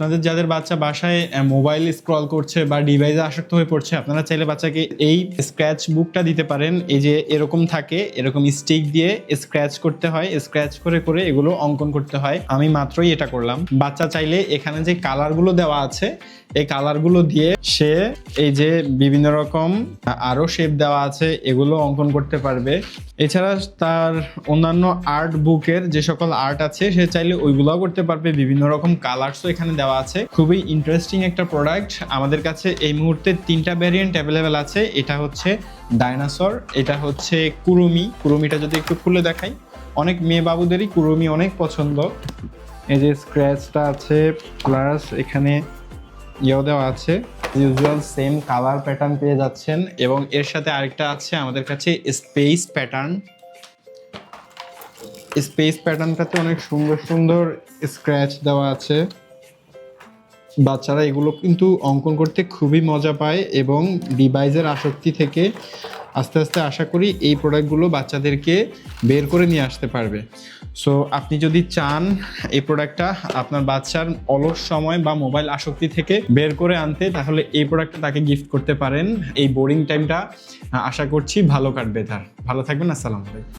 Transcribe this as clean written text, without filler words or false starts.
আপনাদের যাদের বাচ্চা বাসায় মোবাইল স্ক্রল করছে বা ডিভাইসে আসক্ত হয়ে পড়ছে, আপনারা চাইলে বাচ্চাকে এই স্ক্র্যাচ বুকটা দিতে পারেন। এই যে এরকম থাকে, এরকম স্টিক দিয়ে স্ক্র্যাচ করতে হয়, স্ক্র্যাচ করে করে এগুলো অঙ্কন করতে হয়। আমি মাত্রই এটা করলাম। বাচ্চা চাইলে এখানে যে কালারগুলো দেওয়া আছে এই কালারগুলো দিয়ে সে এই যে বিভিন্ন রকম আরো শেপ দেওয়া আছে এগুলো অঙ্কন করতে পারবে। এছাড়া তার অন্যান্য আর্ট বুকের যে সকল আর্ট আছে সে চাইলে ওইগুলোও করতে পারবে। বিভিন্ন রকম কালার্সও এখানে দেওয়া আছে। খুবই ইন্টারেস্টিং একটা প্রোডাক্ট। আমাদের কাছে এই মুহূর্তে 3টা ভ্যারিয়েন্ট অ্যাভেলেবেল আছে। এটা হচ্ছে ডাইনোসর, এটা হচ্ছে কুরুমি। কুরুমিটা যদি একটু খুলে দেখাই, অনেক মেয়ে বাবুদেরই কুরুমি অনেক পছন্দ। এই যে স্ক্র্যাচটা আছে প্লাস এখানে ইয়েও দেওয়া আছে, ইউজুয়াল সেম কালার প্যাটার্ন পেয়ে যাচ্ছেন। এবং এর সাথে আরেকটা আছে আমাদের কাছে স্পেস প্যাটার্ন। স্পেস প্যাটার্নটাতে অনেক সুন্দর সুন্দর স্ক্র্যাচ দেওয়া আছে। বাচ্চারা এগুলো কিন্তু অঙ্কন করতে খুবই মজা পায় এবং ডিভাইসের আসক্তি থেকে আস্তে আস্তে আশা করি এই প্রোডাক্টগুলো বাচ্চাদেরকে বের করে নিয়ে আসতে পারবে। সো আপনি যদি চান এই প্রোডাক্টটা আপনার বাচ্চার অলস সময় বা মোবাইল আসক্তি থেকে বের করে আনতে, তাহলে এই প্রোডাক্টটা তাকে গিফট করতে পারেন। এই বোরিং টাইমটা আশা করছি ভালো কাটবে তার। ভালো থাকবেন, আসসালামু আলাইকুম।